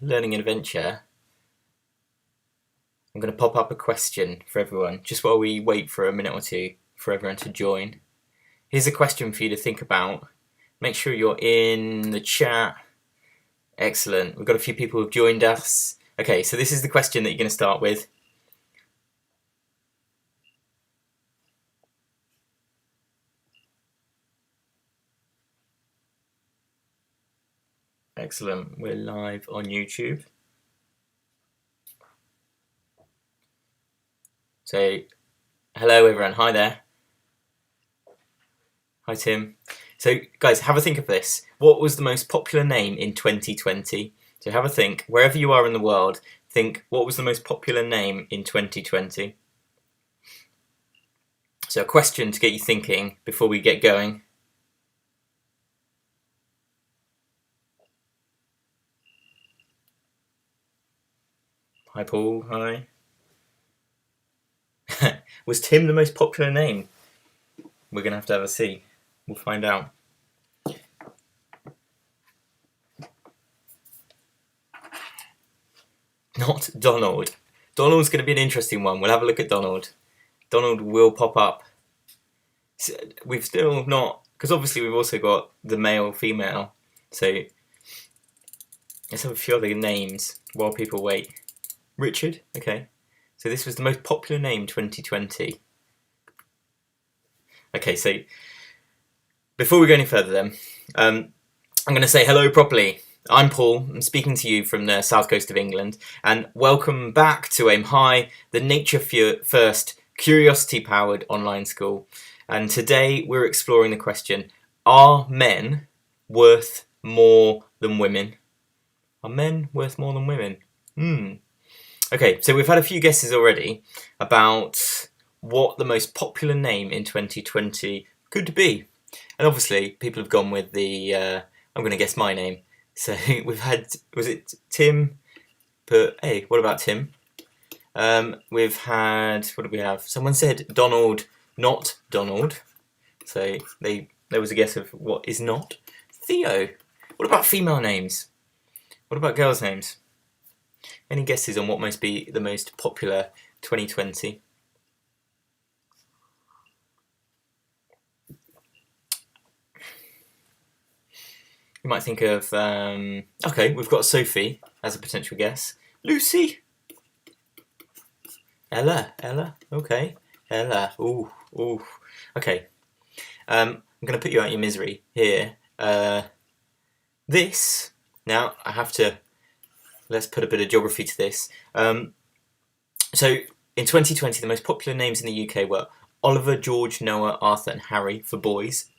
learning adventure, I'm going to pop up a question for everyone, just while we wait for a minute or two for everyone to join. Here's a question for you to think about. Make sure you're in the chat. Excellent. We've got a few people who've joined us. Okay, so this is the question that you're going to start with. Excellent. We're live on YouTube. So, hello everyone. Hi there. Hi Tim. So, guys, have a think of this. What was the most popular name in 2020? So, have a think. Wherever you are in the world, think what was the most popular name in 2020? So, a question to get you thinking before we get going. Hi Paul. Hi. Was Tim the most popular name? We're going to have a see. We'll find out. Not Donald. Donald's going to be an interesting one. We'll have a look at Donald. Donald will pop up. So we've still not, because obviously we've also got the male, female. So let's have a few other names while people wait. Richard, okay. So this was the most popular name 2020. Okay, so before we go any further then, I'm going to say hello properly. I'm Paul, I'm speaking to you from the south coast of England, and welcome back to Aim High, the nature first, curiosity-powered online school. And today we're exploring the question, are men worth more than women? Are men worth more than women? Okay, so we've had a few guesses already about what the most popular name in 2020 could be. And obviously, people have gone with the, I'm going to guess my name. So we've had, was it Tim? But hey, what about Tim? We've had, what did we have? Someone said Donald, not Donald. So there was a guess of what is not. Theo. What about female names? What about girls' names? Any guesses on what must be the most popular 2020? You might think of, okay, we've got Sophie as a potential guess. Lucy? Ella, okay. Ella, ooh. Okay, I'm going to put you out of your misery here. This, now I have to, let's put a bit of geography to this. So in 2020, the most popular names in the UK were Oliver, George, Noah, Arthur and Harry for boys,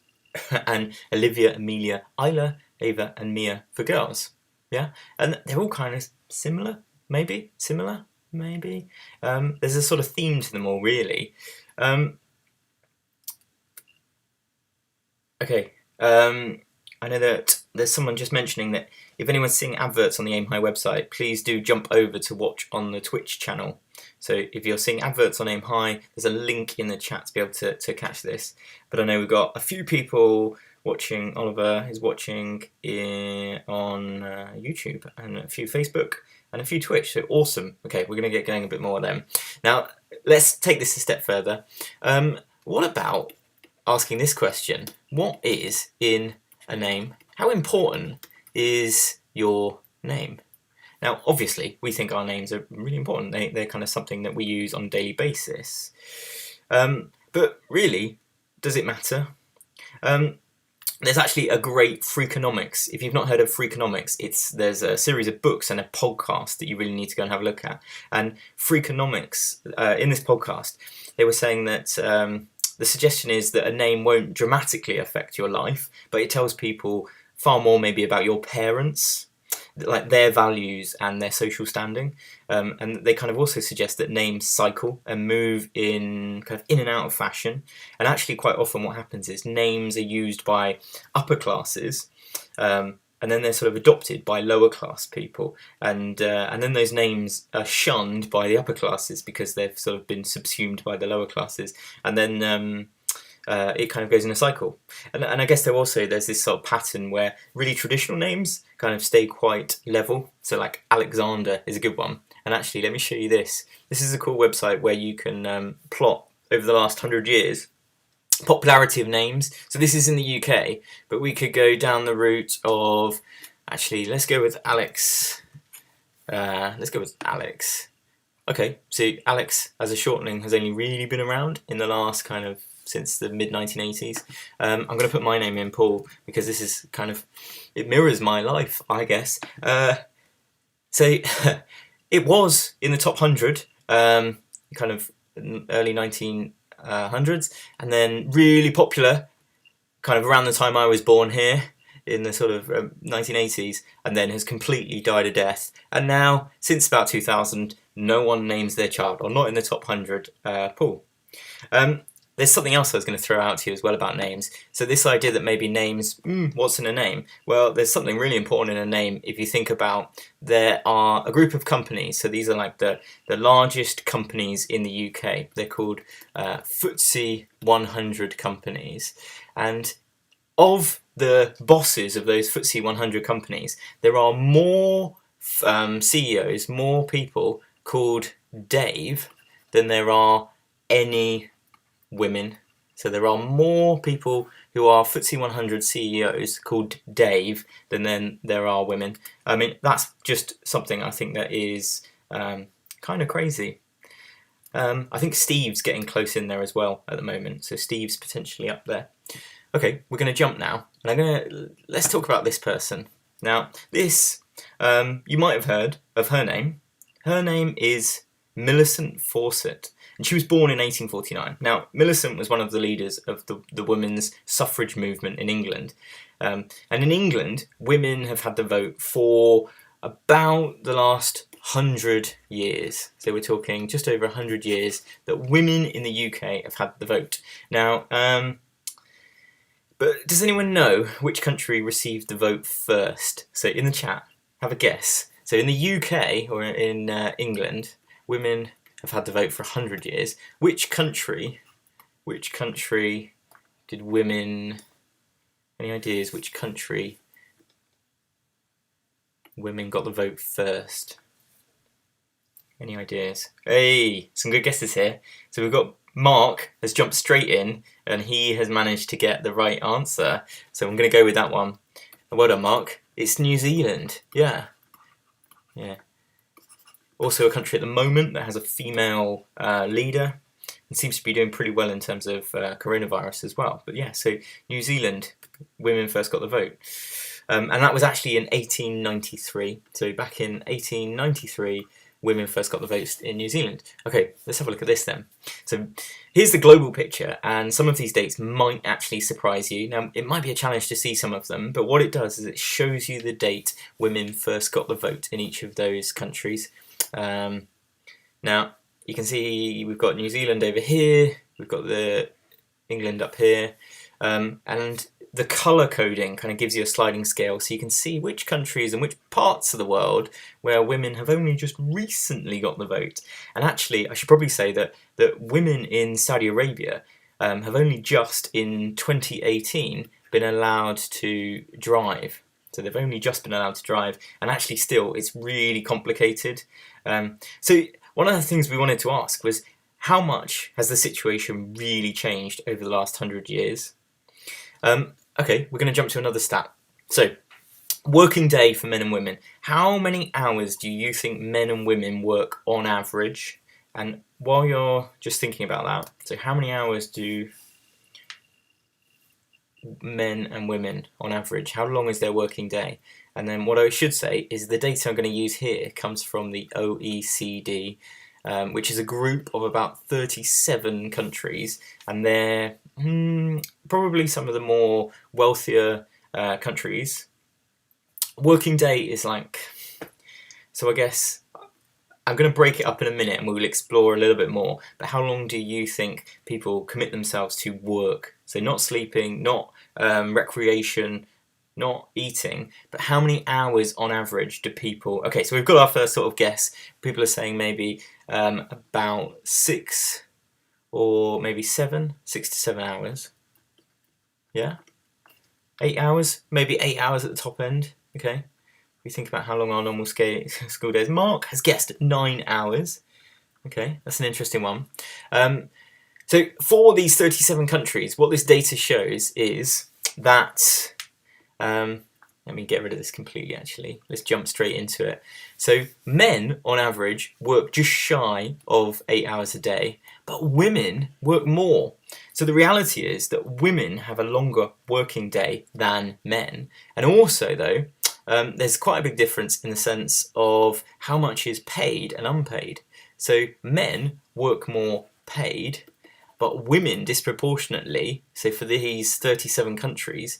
and Olivia, Amelia, Isla, Ava and Mia for girls. Yeah, and they're all kind of similar, maybe. There's a sort of theme to them all, really. Okay, I know that there's someone just mentioning that if anyone's seeing adverts on the Aim High website, please do jump over to watch on the Twitch channel. So if you're seeing adverts on Aim High, there's a link in the chat to be able to catch this. But I know we've got a few people watching. Oliver is watching on YouTube, and a few Facebook, and a few Twitch. So awesome. Okay, we're going to get going a bit more then. Now, let's take this a step further. What about asking this question? What is in a name? How important is your name? Now, obviously, we think our names are really important. They're kind of something that we use on a daily basis. But really, does it matter? There's actually a great Freakonomics. If you've not heard of Freakonomics, there's a series of books and a podcast that you really need to go and have a look at. And Freakonomics, in this podcast, they were saying that the suggestion is that a name won't dramatically affect your life, but it tells people far more maybe about your parents, like their values and their social standing. And they kind of also suggest that names cycle and move in kind of in and out of fashion. And actually quite often what happens is names are used by upper classes, and then they're sort of adopted by lower class people, and then those names are shunned by the upper classes because they've sort of been subsumed by the lower classes, and then it kind of goes in a cycle. And I guess there's this sort of pattern where really traditional names kind of stay quite level. So like Alexander is a good one. And actually, let me show you this. This is a cool website where you can plot over the last 100 years popularity of names. So this is in the UK, but we could go down the route of, actually, let's go with Alex. Okay, so Alex as a shortening has only really been around in the last kind of since the mid 1980s. I'm going to put my name in, Paul, because this is kind of, it mirrors my life, I guess. So it was in the top 100, kind of early 1900s, and then really popular kind of around the time I was born here in the sort of 1980s, and then has completely died a death. And now, since about 2000, no one names their child, or not in the top 100, Paul. There's something else I was going to throw out to you as well about names. So this idea that maybe names, what's in a name? Well, there's something really important in a name if you think about, there are a group of companies, so these are like the largest companies in the UK. They're called FTSE 100 companies. And of the bosses of those FTSE 100 companies, there are more CEOs, more people called Dave than there are any women. So there are more people who are FTSE 100 CEOs called Dave than there are women. I mean, that's just something I think that is kind of crazy. I think Steve's getting close in there as well at the moment. So Steve's potentially up there. Okay, we're going to jump now, and let's talk about this person. Now, this, you might have heard of her name. Her name is Millicent Fawcett, and she was born in 1849. Now, Millicent was one of the leaders of the women's suffrage movement in England. And in England, women have had the vote for about the last 100 years. So we're talking just over 100 years that women in the UK have had the vote. Now, but does anyone know which country received the vote first? So in the chat, have a guess. So in the UK, or in England, women have had the vote for 100 years. Which country did women, any ideas which country women got the vote first? Any ideas? Hey, some good guesses here. So we've got Mark has jumped straight in, and he has managed to get the right answer. So I'm going to go with that one. Well done, Mark. It's New Zealand. Yeah. Also a country at the moment that has a female leader and seems to be doing pretty well in terms of coronavirus as well. But yeah, so New Zealand, women first got the vote. And that was actually in 1893. So back in 1893, women first got the votes in New Zealand. Okay, let's have a look at this then. So here's the global picture, and some of these dates might actually surprise you. Now, it might be a challenge to see some of them, but what it does is it shows you the date women first got the vote in each of those countries. Now, you can see we've got New Zealand over here, we've got the England up here, and the colour coding kind of gives you a sliding scale, so you can see which countries and which parts of the world where women have only just recently got the vote. And actually, I should probably say that women in Saudi Arabia have only just in 2018 been allowed to drive. So they've only just been allowed to drive, and actually still it's really complicated. So one of the things we wanted to ask was, how much has the situation really changed over the last 100 years? Okay, we're going to jump to another stat. So, working day for men and women. How many hours do you think men and women work on average? And while you're just thinking about that, so how many hours do men and women on average, how long is their working day? And then what I should say is the data I'm going to use here comes from the OECD, which is a group of about 37 countries, and they're probably some of the more wealthier countries. Working day is like, so I guess I'm going to break it up in a minute and we will explore a little bit more, but how long do you think people commit themselves to work? So not sleeping, not recreation, not eating, but how many hours on average do people... Okay, so we've got our first sort of guess. People are saying maybe about 6 or maybe 6 to 7 hours. Yeah? 8 hours, maybe 8 hours at the top end. Okay, we think about how long our normal school days. Mark has guessed 9 hours. Okay, that's an interesting one. So for these 37 countries, what this data shows is that, let me get rid of this completely actually, let's jump straight into it. So men on average work just shy of 8 hours a day, but women work more. So the reality is that women have a longer working day than men. And also though, there's quite a big difference in the sense of how much is paid and unpaid. So men work more paid, but women disproportionately, so for these 37 countries,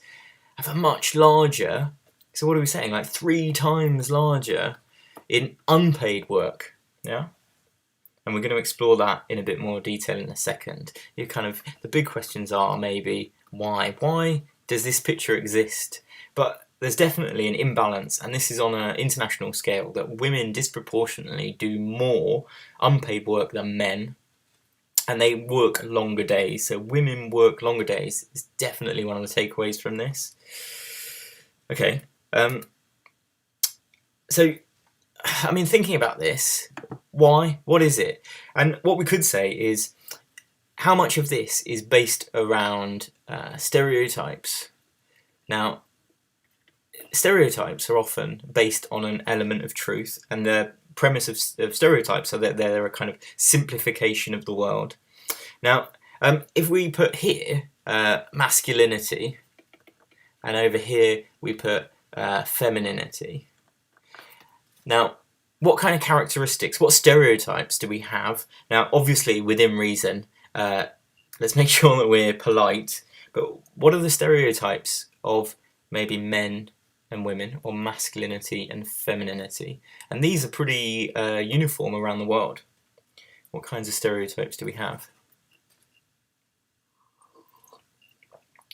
have a much larger, so what are we saying, like 3 times larger in unpaid work, yeah? And we're going to explore that in a bit more detail in a second. The big questions are maybe, why? Why does this picture exist? But there's definitely an imbalance, and this is on an international scale, that women disproportionately do more unpaid work than men, and they work longer days. So women work longer days is definitely one of the takeaways from this. Okay, so, I mean, thinking about this, why? What is it? And what we could say is, how much of this is based around stereotypes? Now, stereotypes are often based on an element of truth, and the premise of stereotypes are that they're a kind of simplification of the world. Now, if we put here masculinity, and over here we put femininity. Now, what kind of characteristics, what stereotypes do we have? Now, obviously, within reason, let's make sure that we're polite, but what are the stereotypes of maybe men and women, or masculinity and femininity? And these are pretty uniform around the world. What kinds of stereotypes do we have?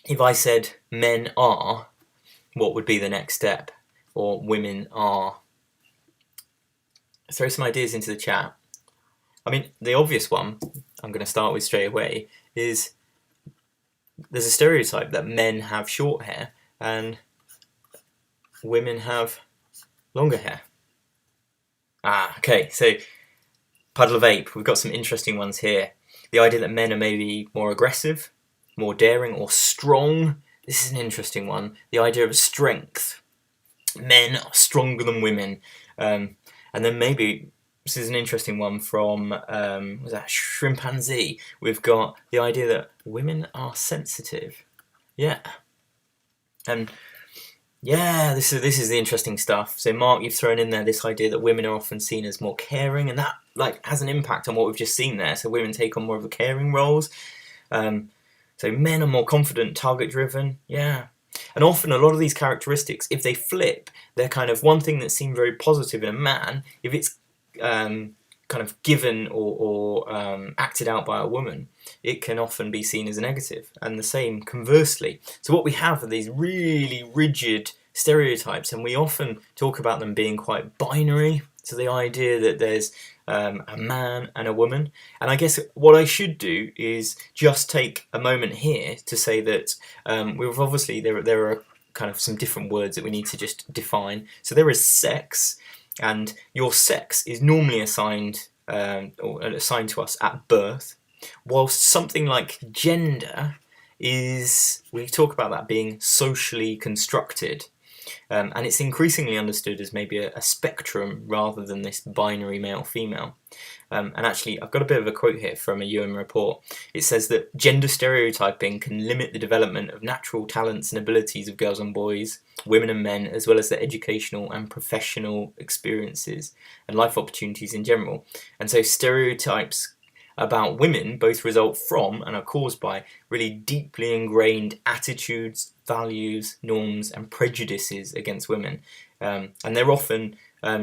If I said men are, what would be the next step? Or women are? Throw some ideas into the chat. I mean, the obvious one I'm going to start with straight away is there's a stereotype that men have short hair and women have longer hair. Okay, so puddle of ape, we've got some interesting ones here. The idea that men are maybe more aggressive, more daring, or strong. This is an interesting one. The idea of strength. Men are stronger than women. And then maybe, this is an interesting one from, was that Shrimpanzee? We've got the idea that women are sensitive. Yeah. And yeah, this is the interesting stuff. So Mark, you've thrown in there this idea that women are often seen as more caring, and that has an impact on what we've just seen there. So women take on more of the caring roles. So men are more confident, target-driven, yeah. And often a lot of these characteristics, if they flip, they're kind of one thing that seemed very positive in a man, if it's kind of given or acted out by a woman, it can often be seen as a negative, and the same conversely. So what we have are these really rigid stereotypes, and we often talk about them being quite binary. So the idea that there's a man and a woman. And I guess what I should do is just take a moment here to say that we've obviously, there are kind of some different words that we need to just define. So there is sex, and your sex is normally assigned to us at birth, whilst something like gender is, we talk about that being socially constructed. And it's increasingly understood as maybe a spectrum rather than this binary male-female. And actually, I've got a bit of a quote here from a UN report. It says that gender stereotyping can limit the development of natural talents and abilities of girls and boys, women and men, as well as their educational and professional experiences and life opportunities in general. And so stereotypes about women both result from and are caused by really deeply ingrained attitudes, values, norms and prejudices against women. And they're often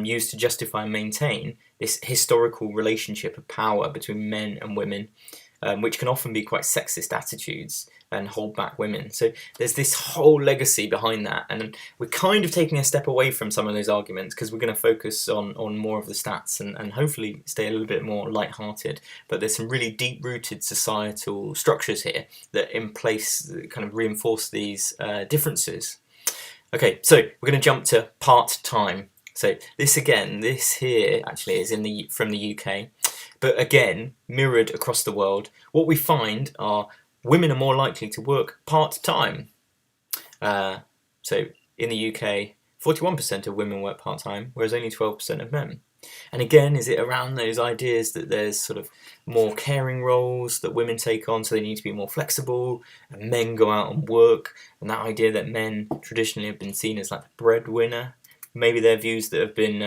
used to justify and maintain this historical relationship of power between men and women. which can often be quite sexist attitudes and hold back women. So there's this whole legacy behind that, and we're kind of taking a step away from some of those arguments because we're going to focus on more of the stats and hopefully stay a little bit more light-hearted. But there's some really deep-rooted societal structures here that in place that kind of reinforce these differences. Okay, so we're going to jump to part-time. So this here actually is from the UK, but again mirrored across the world. What we find are women are more likely to work part-time. So in the UK, 41% of women work part-time, whereas only 12% of men. And again, is it around those ideas that there's sort of more caring roles that women take on, so they need to be more flexible, and men go out and work, and that idea that men traditionally have been seen as like the breadwinner? Maybe they're views that have been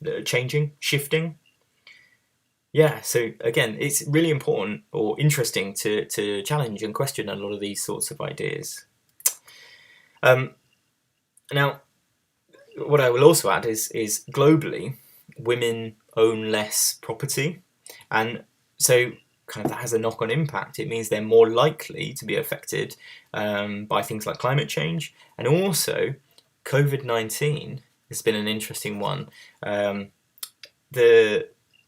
that are changing, shifting. Yeah, so again, it's really important or interesting to challenge and question a lot of these sorts of ideas. Now, what I will also add is globally, women own less property, and so kind of that has a knock-on impact. It means they're more likely to be affected by things like climate change, and also COVID-19 has been an interesting one.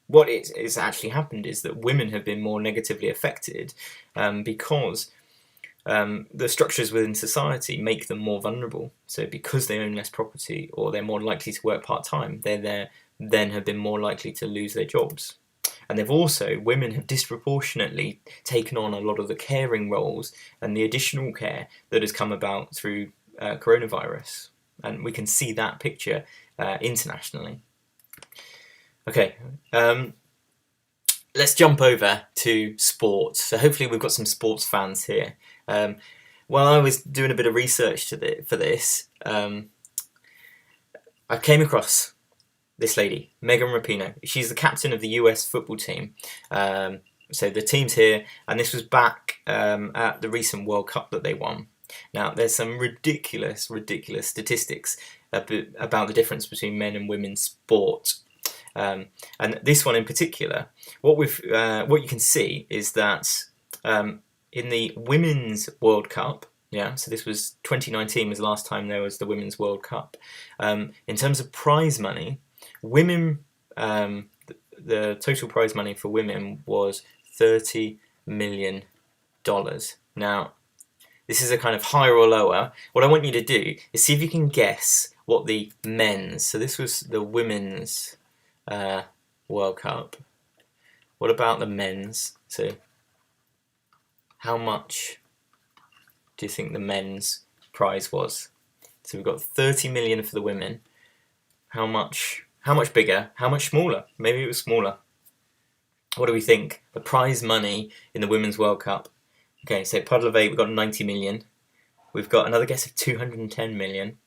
What is actually happened is that women have been more negatively affected because the structures within society make them more vulnerable. So because they own less property or they're more likely to work part-time, they then have been more likely to lose their jobs. And women have disproportionately taken on a lot of the caring roles and the additional care that has come about through coronavirus. And we can see that picture internationally. Okay, let's jump over to sports. So hopefully we've got some sports fans here. While I was doing a bit of research for this, I came across this lady, Megan Rapinoe. She's the captain of the US football team. So the team's here, and this was back at the recent World Cup that they won. Now, there's some ridiculous statistics about the difference between men and women's sport. And this one in particular, what you can see is that in the Women's World Cup, so this was 2019 was the last time there was the Women's World Cup. In terms of prize money, women, the total prize money for women was $30 million. Now, this is a kind of higher or lower. What I want you to do is see if you can guess what the men's, so this was the women's World Cup. What about the men's? So how much do you think the men's prize was? So we've got 30 million for the women. How much bigger? How much smaller? Maybe it was smaller. What do we think? The prize money in the Women's World Cup. Okay, so puddle of 8, we've got 90 million. We've got another guess of 210 million.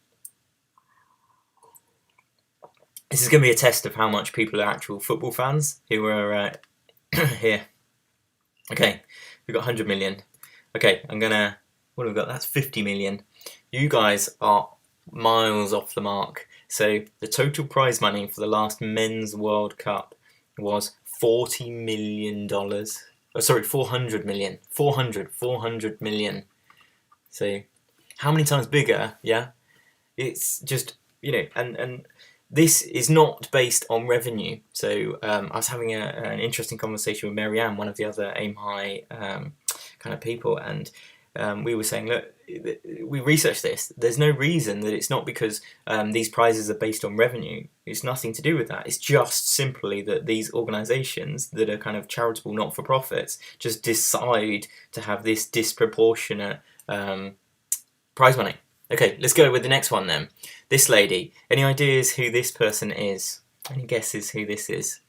This is going to be a test of how much people are actual football fans who are here. Okay, we've got 100 million. Okay, what have we got? That's 50 million. You guys are miles off the mark. So the total prize money for the last Men's World Cup was $40 million. Oh, sorry, 400 million. 400 million. So how many times bigger? Yeah, it's just, and this is not based on revenue. So I was having an interesting conversation with Marianne, one of the other Aim High kind of people, and we were saying, look, we researched this. There's no reason that it's not because these prizes are based on revenue. It's nothing to do with that. It's just simply that these organisations that are kind of charitable not-for-profits just decide to have this disproportionate prize money. Okay, let's go with the next one then. This lady. Any ideas who this person is? Any guesses who this is?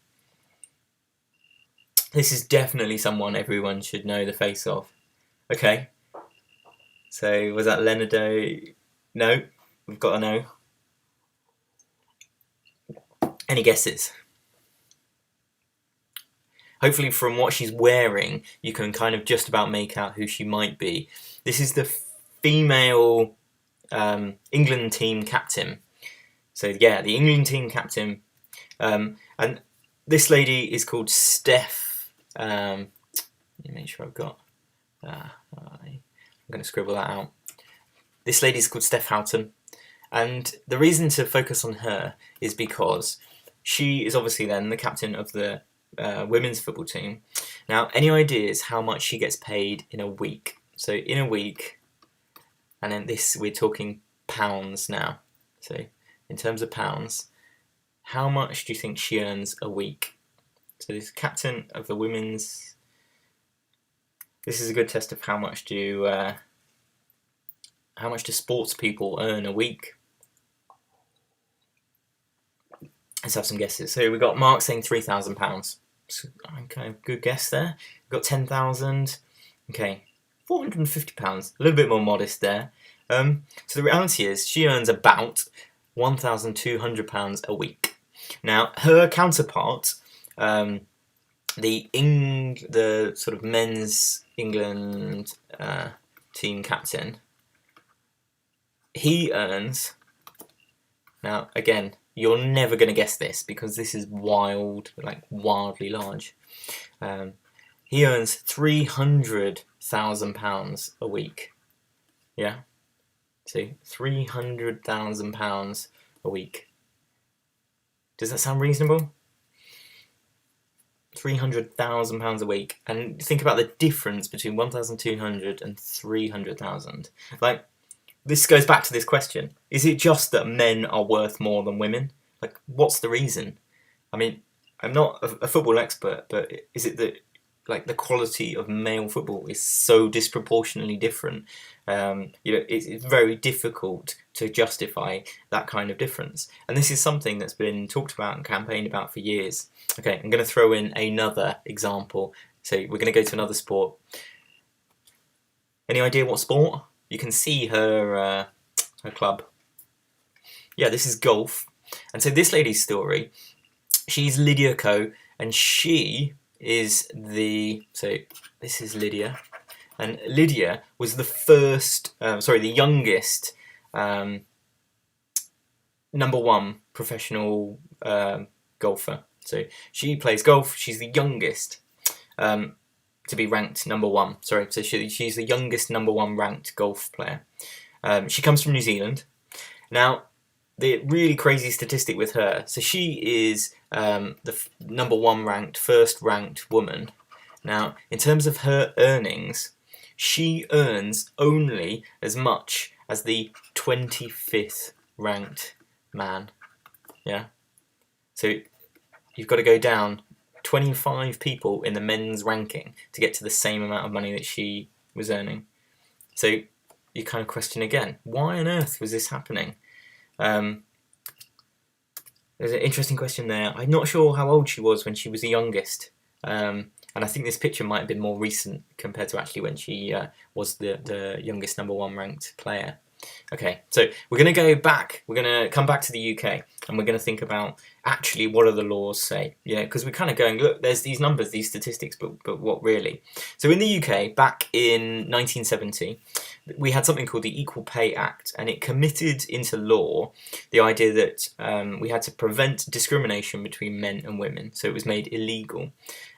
This is definitely someone everyone should know the face of. Okay. So, was that Leonardo? No. We've got a no. Any guesses? Hopefully from what she's wearing, you can kind of just about make out who she might be. This is the female England team captain. So yeah, the England team captain, and this lady is called Steph. Let me make sure I've got. I'm going to scribble that out. This lady's called Steph Houghton, and the reason to focus on her is because she is obviously then the captain of the women's football team. Now, any ideas how much she gets paid in a week? So in a week, and then this, we're talking pounds now. So in terms of pounds, how much do you think she earns a week? So this captain of the women's. This is a good test of how much do sports people earn a week. Let's have some guesses. So we've got Mark saying £3,000. So, okay, good guess there. We've got 10,000. Okay, £450. A little bit more modest there. So the reality is she earns about £1,200 a week. Now her counterpart, the sort of men's England team captain, he earns. Now again, you're never going to guess this because this is wildly large. He earns £300,000 a week. Yeah, so £300,000 a week. Does that sound reasonable? £300,000 a week, and think about the difference between 1,200 and 300,000. Like, this goes back to this question: is it just that men are worth more than women? Like, what's the reason? I mean, I'm not a football expert, but is it that the quality of male football is so disproportionately different? It's very difficult to justify that kind of difference, and this is something that's been talked about and campaigned about for years. Okay, I'm going to throw in another example. So we're going to go to another sport. Any idea what sport? You can see her club. Yeah, this is golf. And so this lady's story, she's Lydia Coe, and she is so this is Lydia, and Lydia was the youngest #1 professional golfer. So she plays golf. She's the youngest to be ranked #1. Sorry, so she's the youngest #1 ranked golf player. She comes from New Zealand. Now, the really crazy statistic with her, so she is the #1 first ranked woman. Now, in terms of her earnings, she earns only as much as the 25th ranked man. Yeah. So you've got to go down 25 people in the men's ranking to get to the same amount of money that she was earning. So you kind of question again, why on earth was this happening? There's an interesting question there. I'm not sure how old she was when she was the youngest. And I think this picture might have been more recent compared to actually when she was the youngest #1 ranked player. Okay, so we're going to go back. We're going to come back to the UK, and we're going to think about actually what do the laws say? Because we're kind of going, look, there's these numbers, these statistics, but what really? So in the UK, back in 1970, we had something called the Equal Pay Act, and it committed into law the idea that we had to prevent discrimination between men and women. So it was made illegal,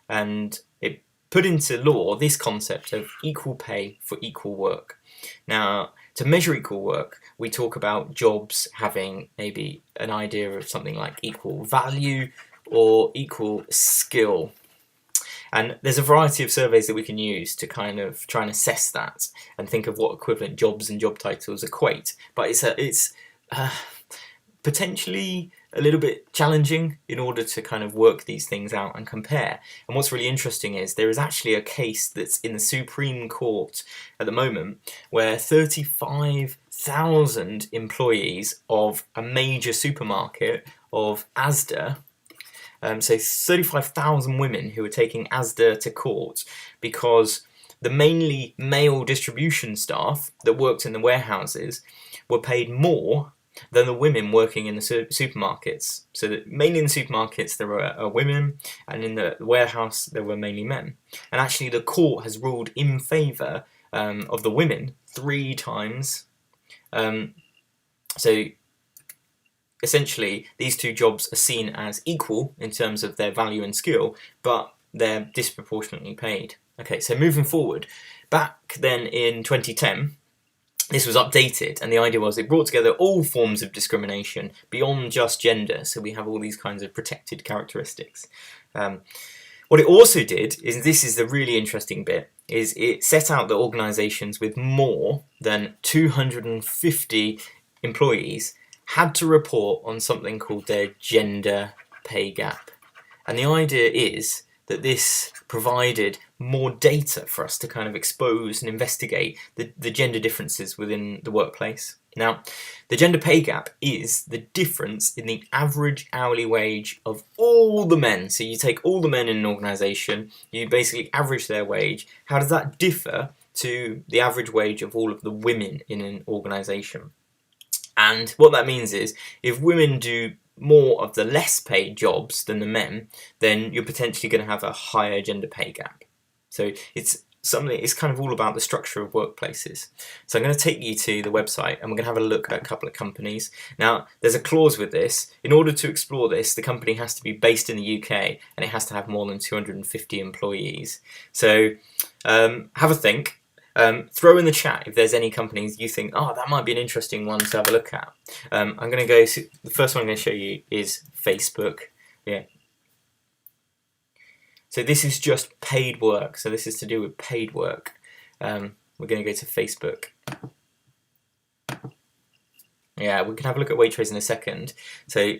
and it put into law this concept of equal pay for equal work. Now, to measure equal work, we talk about jobs having maybe an idea of something like equal value or equal skill. And there's a variety of surveys that we can use to kind of try and assess that and think of what equivalent jobs and job titles equate. But it's potentially a little bit challenging in order to kind of work these things out and compare. And what's really interesting is there is actually a case that's in the Supreme Court at the moment where 35,000 employees of a major supermarket of Asda, so 35,000 women who are taking Asda to court because the mainly male distribution staff that worked in the warehouses were paid more than the women working in the supermarkets. So that mainly in the supermarkets there were women, and in the warehouse there were mainly men. And actually the court has ruled in favour of the women 3 times. So essentially these 2 jobs are seen as equal in terms of their value and skill, but they're disproportionately paid. Okay, so moving forward, back then in 2010, this was updated, and the idea was it brought together all forms of discrimination beyond just gender, so we have all these kinds of protected characteristics. What it also did, is this is the really interesting bit, is it set out that organisations with more than 250 employees had to report on something called their gender pay gap. And the idea is that this provided more data for us to kind of expose and investigate the gender differences within the workplace. Now, the gender pay gap is the difference in the average hourly wage of all the men. So you take all the men in an organisation, you basically average their wage. How does that differ to the average wage of all of the women in an organisation? And what that means is, if women do more of the less paid jobs than the men, then you're potentially going to have a higher gender pay gap. So it's kind of all about the structure of workplaces. So I'm going to take you to the website and we're going to have a look at a couple of companies. Now, there's a clause with this. In order to explore this, the company has to be based in the UK and it has to have more than 250 employees. So have a think. Throw in the chat if there's any companies you think, oh, that might be an interesting one to have a look at. I'm going to go, the first one I'm going to show you is Facebook. Yeah. So this is just paid work. So this is to do with paid work. We're going to go to Facebook. Yeah, we can have a look at Waitrose in a second. So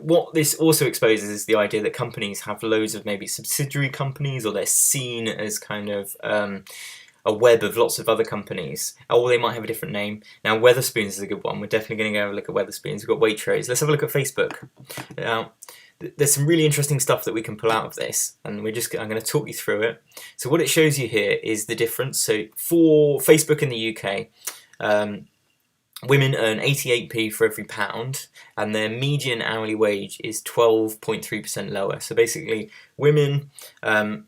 what this also exposes is the idea that companies have loads of maybe subsidiary companies, or they're seen as kind of a web of lots of other companies, or they might have a different name. Now, Wetherspoons is a good one. We're definitely going to go have a look at Wetherspoons. We've got Waitrose. Let's have a look at Facebook. Now, there's some really interesting stuff that we can pull out of this, and I'm going to talk you through it. So what it shows you here is the difference. So for Facebook in the UK, women earn 88p for every pound, and their median hourly wage is 12.3% lower. So basically, women, and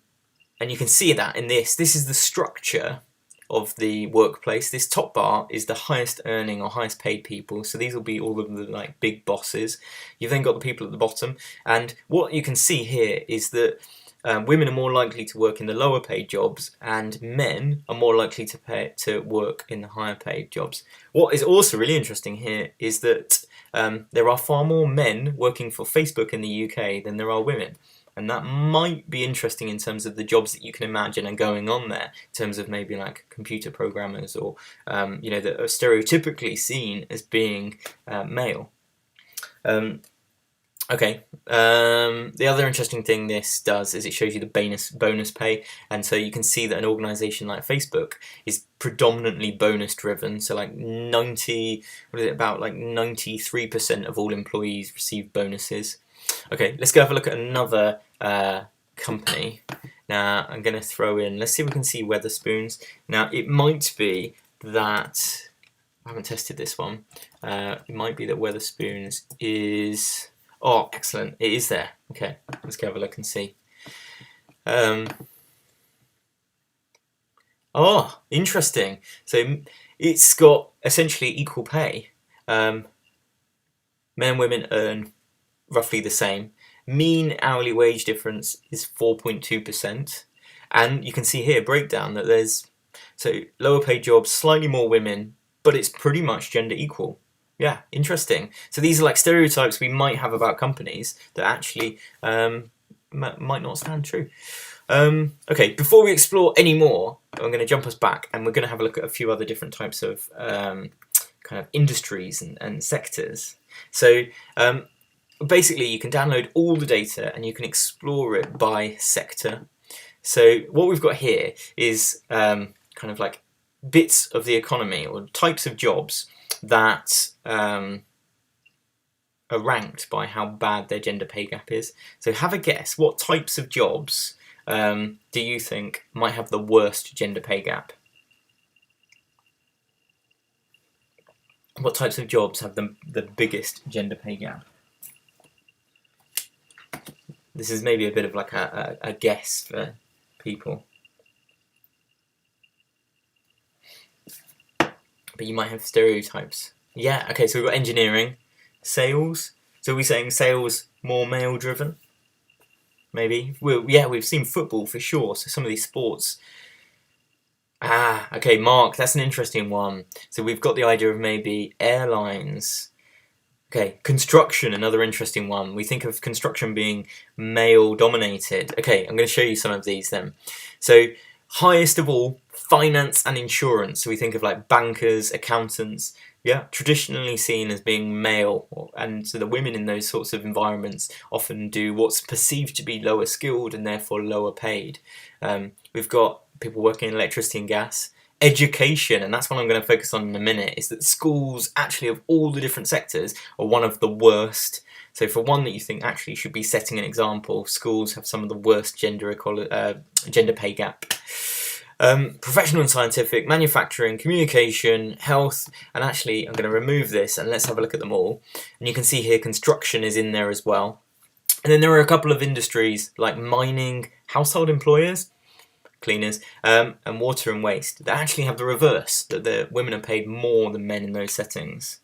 you can see that in this. This is the structure of the workplace. This top bar is the highest earning or highest paid people. So these will be all of the like big bosses. You've then got the people at the bottom, and what you can see here is that women are more likely to work in the lower paid jobs, and men are more likely to work in the higher paid jobs. What is also really interesting here is that there are far more men working for Facebook in the UK than there are women. And that might be interesting in terms of the jobs that you can imagine are going on there, in terms of maybe like computer programmers or, that are stereotypically seen as being male. Okay, the other interesting thing this does is it shows you the bonus pay, and so you can see that an organisation like Facebook is predominantly bonus driven. So like 93% of all employees receive bonuses. Okay, let's go have a look at another company. Now I'm going to throw in, let's see if we can see Wetherspoons. Now it might be that, I haven't tested this one, it might be that Wetherspoons is, oh excellent, it is there. Okay, let's go have a look and see. Oh, interesting. So it's got essentially equal pay. Men and women earn roughly the same. Mean hourly wage difference is 4.2%, and you can see here breakdown that there's lower paid jobs, slightly more women, but it's pretty much gender equal. Yeah, interesting. So these are like stereotypes we might have about companies that actually might not stand true. Okay, before we explore any more, I'm going to jump us back, and we're going to have a look at a few other different types of kind of industries and sectors. So basically, you can download all the data and you can explore it by sector. So what we've got here is kind of like bits of the economy or types of jobs that are ranked by how bad their gender pay gap is. So have a guess, what types of jobs do you think might have the worst gender pay gap? What types of jobs have the biggest gender pay gap? This is maybe a bit of like a guess for people. But you might have stereotypes. Yeah, okay, so we've got engineering, sales. So are we saying sales more male driven? maybe. Yeah, we've seen football for sure. So some of these sports. Okay, Mark, that's an interesting one. So we've got the idea of maybe airlines. Okay, construction, another interesting one. We think of construction being male dominated. Okay, I'm going to show you some of these then. So highest of all, finance and insurance. So we think of like bankers, accountants, yeah, traditionally seen as being male, and so the women in those sorts of environments often do what's perceived to be lower skilled and therefore lower paid. We've got people working in electricity and gas. Education, and that's what I'm going to focus on in a minute, is that schools actually of all the different sectors are one of the worst. So for one that you think actually should be setting an example, schools have some of the worst gender pay gap. Professional and scientific, manufacturing, communication, health, and actually I'm going to remove this and let's have a look at them all. And you can see here construction is in there as well. And then there are a couple of industries like mining, household employers, cleaners, and water and waste that actually have the reverse, that the women are paid more than men in those settings.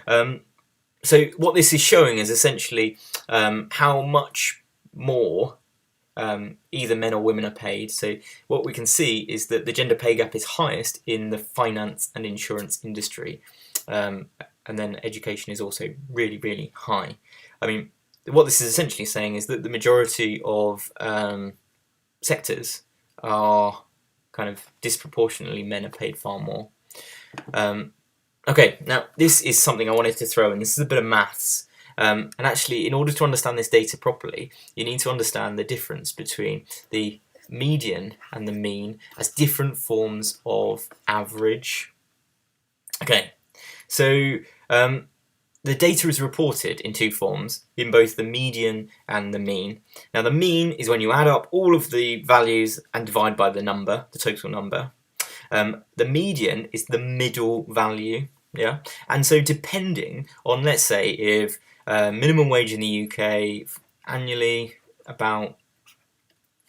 So what this is showing is essentially how much more either men or women are paid. So what we can see is that the gender pay gap is highest in the finance and insurance industry, and then education is also really, really high. I mean, what this is essentially saying is that the majority of sectors are kind of disproportionately, men are paid far more. Okay, now this is something I wanted to throw in. This is a bit of maths. And actually, in order to understand this data properly, you need to understand the difference between the median and the mean as different forms of average. Okay, so the data is reported in two forms, in both the median and the mean. Now the mean is when you add up all of the values and divide by the number, the total number. The median is the middle value, yeah? And so depending on, let's say, if minimum wage in the UK annually about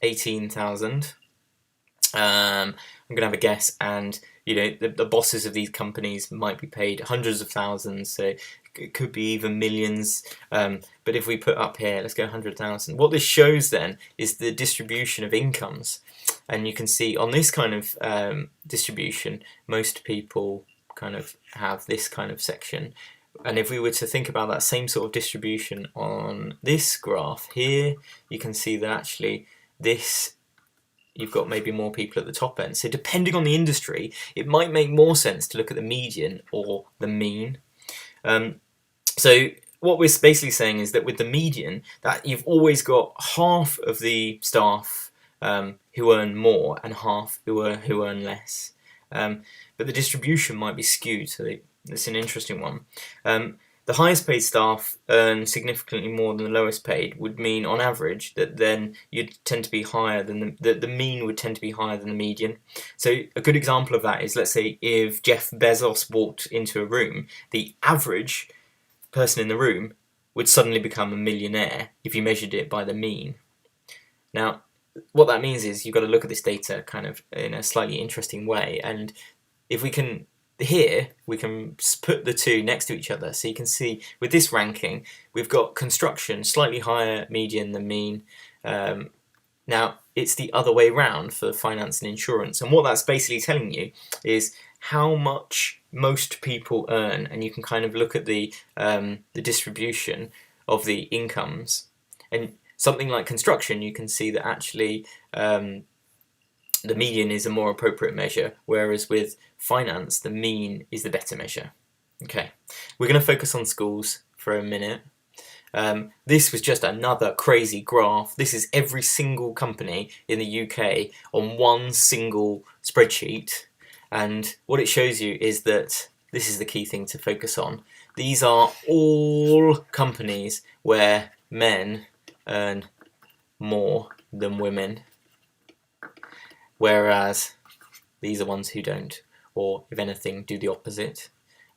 18,000, I'm going to have a guess, and you know the bosses of these companies might be paid hundreds of thousands, so it could be even millions, but if we put up here, let's go 100,000. What this shows then is the distribution of incomes, and you can see on this kind of distribution, most people kind of have this kind of section. And if we were to think about that same sort of distribution on this graph here, you can see that actually this, you've got maybe more people at the top end. So depending on the industry, it might make more sense to look at the median or the mean. So what we're basically saying is that with the median, that you've always got half of the staff who earn more and half who earn less. But the distribution might be skewed, so that's an interesting one. The highest paid staff earn significantly more than the lowest paid would mean, on average, that then you'd tend to be higher than the mean would tend to be higher than the median. So a good example of that is, let's say, if Jeff Bezos walked into a room, the average person in the room would suddenly become a millionaire if you measured it by the mean. Now, what that means is you've got to look at this data kind of in a slightly interesting way, and if we can here we can put the two next to each other, so you can see with this ranking we've got construction slightly higher median than mean. Now it's the other way round for finance and insurance, and what that's basically telling you is how much most people earn, and you can kind of look at the distribution of the incomes. And something like construction, you can see that actually the median is a more appropriate measure, whereas with finance, the mean is the better measure. Okay, we're going to focus on schools for a minute. This was just another crazy graph. This is every single company in the UK on one single spreadsheet, and what it shows you is that this is the key thing to focus on. These are all companies where men earn more than women, whereas these are ones who don't, or if anything, do the opposite.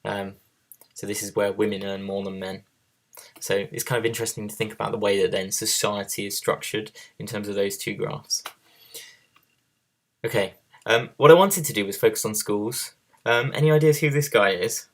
So this is where women earn more than men. So it's kind of interesting to think about the way that then society is structured in terms of those two graphs. Okay, what I wanted to do was focus on schools. Any ideas who this guy is?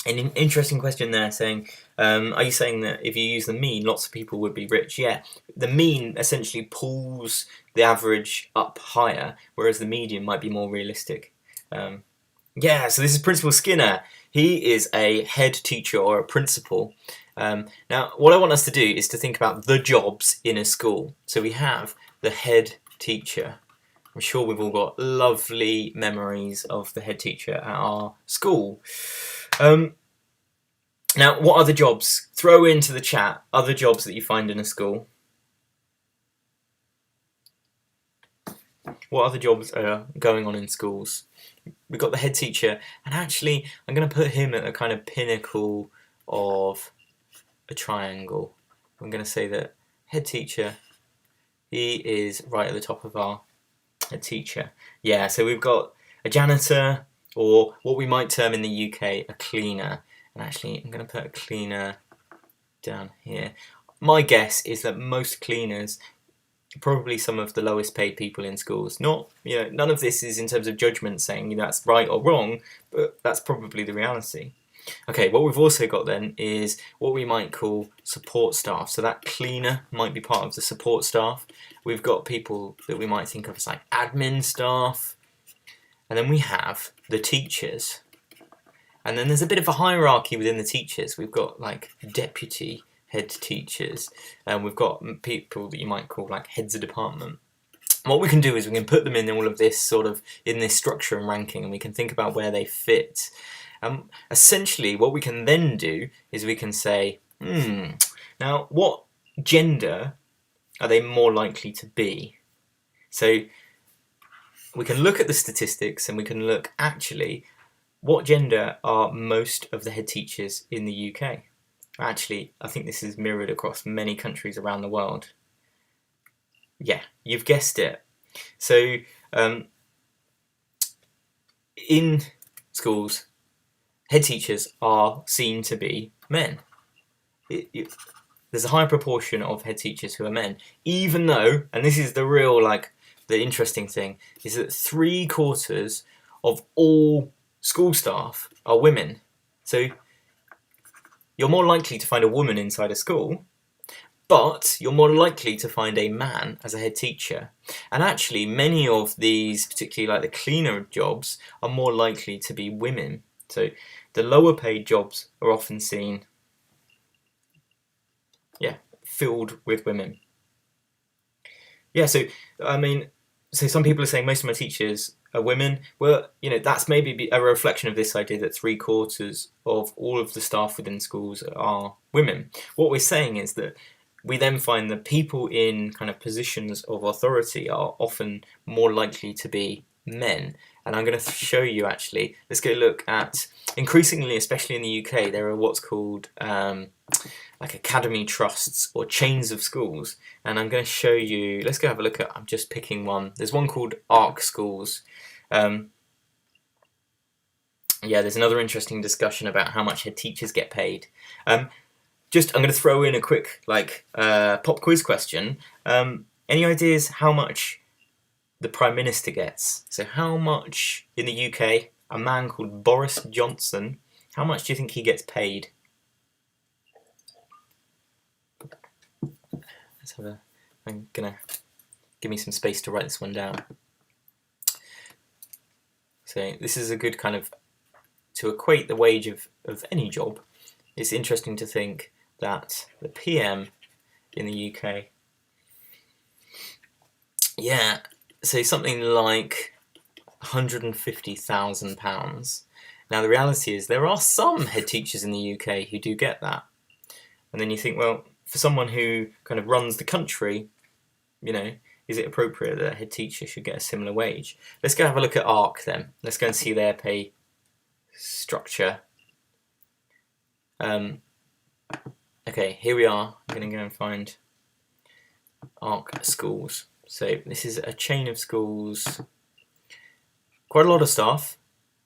An interesting question there, saying, are you saying that if you use the mean, lots of people would be rich? Yeah, the mean essentially pulls the average up higher, whereas the median might be more realistic. Yeah, so this is Principal Skinner. He is a head teacher or a principal. Now, what I want us to do is to think about the jobs in a school. So we have the head teacher. I'm sure we've all got lovely memories of the head teacher at our school. Now, what other jobs? Throw into the chat other jobs that you find in a school. What other jobs are going on in schools? We've got the head teacher, and actually I'm going to put him at the kind of pinnacle of a triangle. I'm going to say that head teacher, he is right at the top of our head teacher. Yeah, so we've got a janitor, or what we might term in the UK a cleaner. And actually I'm going to put a cleaner down here. My guess is that most cleaners are probably some of the lowest paid people in schools. Not, none of this is in terms of judgment saying that's right or wrong, but that's probably the reality. Okay, what we've also got then is what we might call support staff. So that cleaner might be part of the support staff. We've got people that we might think of as like admin staff. And then we have the teachers. And then there's a bit of a hierarchy within the teachers. We've got like deputy head teachers, and we've got people that you might call like heads of department. And what we can do is we can put them in all of this sort of in this structure and ranking, and we can think about where they fit. Essentially, what we can then do is we can say, now what gender are they more likely to be? So we can look at the statistics and we can look actually what gender are most of the head teachers in the UK? Actually, I think this is mirrored across many countries around the world. Yeah, you've guessed it. So, in schools, head teachers are seen to be men. There's a high proportion of head teachers who are men, even though, and this is the real, the interesting thing, is that 3/4 of all school staff are women. So you're more likely to find a woman inside a school, but you're more likely to find a man as a head teacher. And actually many of these, particularly like the cleaner jobs, are more likely to be women. So the lower paid jobs are often seen, filled with women. Yeah, so some people are saying most of my teachers are women. Well, that's maybe a reflection of this idea that 3/4 of all of the staff within schools are women. What we're saying is that we then find that people in kind of positions of authority are often more likely to be men. And I'm going to show you actually, let's go look at, increasingly, especially in the UK, there are what's called like academy trusts or chains of schools. And I'm going to show you, let's go have a look at, I'm just picking one. There's one called ARC schools. There's another interesting discussion about how much head teachers get paid. I'm going to throw in a quick pop quiz question. Any ideas how much the Prime Minister gets? So how much in the UK, a man called Boris Johnson, how much do you think he gets paid? I'm gonna give me some space to write this one down. So this is a good kind of, to equate the wage of any job, it's interesting to think that the PM in the UK, so something like £150,000. Now the reality is there are some head teachers in the UK who do get that. And then you think, well, for someone who kind of runs the country, is it appropriate that a head teacher should get a similar wage? Let's go have a look at ARC then. Let's go and see their pay structure. Okay, here we are. I'm going to go and find ARC schools. So this is a chain of schools, quite a lot of staff,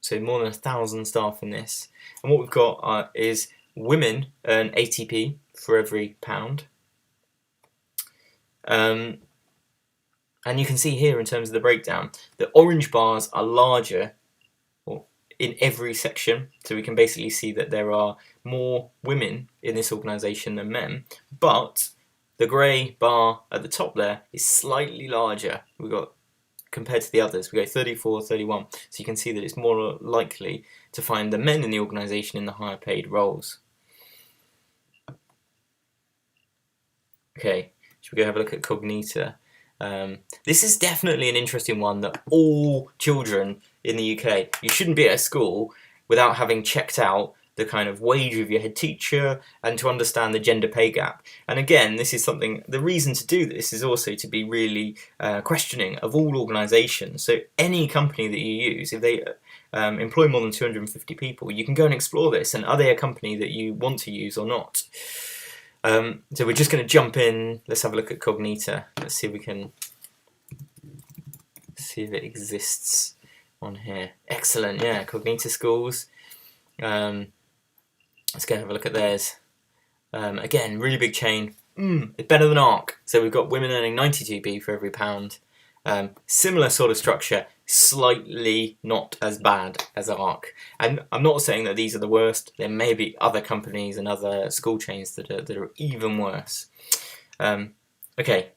so more than 1,000 staff in this. And what we've got is women earn 80p for every pound. And you can see here in terms of the breakdown, the orange bars are larger, or in every section, so we can basically see that there are more women in this organisation than men, but the grey bar at the top there is slightly larger. We've got, compared to the others, we go 34, 31, so you can see that it's more likely to find the men in the organisation in the higher paid roles. Okay, should we go have a look at Cognita? This is definitely an interesting one that all children in the UK, you shouldn't be at a school without having checked out the kind of wage of your head teacher and to understand the gender pay gap. And again, this is something, the reason to do this is also to be really questioning of all organisations. So any company that you use, if they employ more than 250 people, you can go and explore this, and are they a company that you want to use or not? So we're just going to jump in. Let's have a look at Cognita. Let's see if we can see if it exists on here. Excellent, yeah, Cognita schools. Let's go have a look at theirs. Again, really big chain. It's better than ARC. So we've got women earning 92p for every pound. Similar sort of structure, slightly not as bad as ARC. And I'm not saying that these are the worst. There may be other companies and other school chains that are even worse. Okay.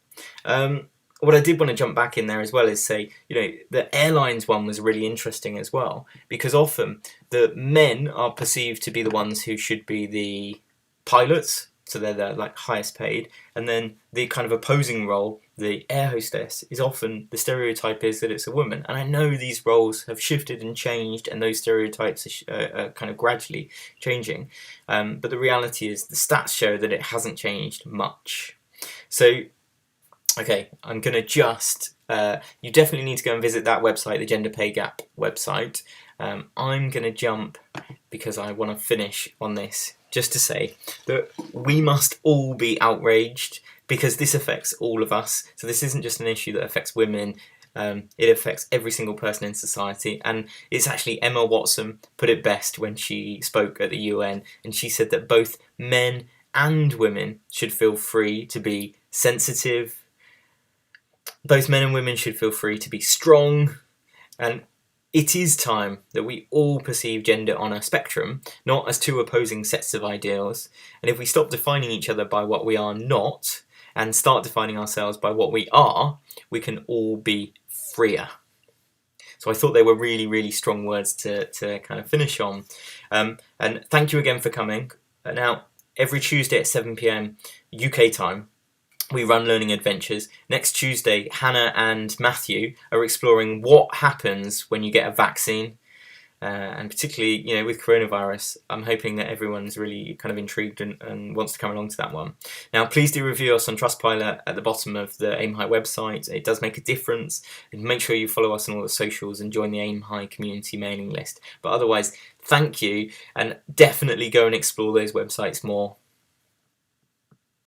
What I did want to jump back in there as well is say, the airlines one was really interesting as well, because often the men are perceived to be the ones who should be the pilots, so they're the highest paid, and then the kind of opposing role, the air hostess, is often, the stereotype is that it's a woman. And I know these roles have shifted and changed, and those stereotypes are kind of gradually changing, but the reality is the stats show that it hasn't changed much. So okay, I'm going to just, you definitely need to go and visit that website, the Gender Pay Gap website. I'm going to jump, because I want to finish on this, just to say that we must all be outraged, because this affects all of us. So this isn't just an issue that affects women, it affects every single person in society. And it's actually Emma Watson put it best when she spoke at the UN, and she said that both men and women should feel free to be sensitive. Both men and women should feel free to be strong, and it is time that we all perceive gender on a spectrum, not as two opposing sets of ideals. And if we stop defining each other by what we are not, and start defining ourselves by what we are, we can all be freer. So I thought they were really, really strong words to kind of finish on. And thank you again for coming. Now, every Tuesday at 7 PM UK time, we run Learning Adventures. Next Tuesday, Hannah and Matthew are exploring what happens when you get a vaccine. And particularly, with coronavirus, I'm hoping that everyone's really kind of intrigued and wants to come along to that one. Now, please do review us on Trustpilot at the bottom of the Aim High website. It does make a difference. And make sure you follow us on all the socials and join the Aim High community mailing list. But otherwise, thank you, and definitely go and explore those websites more.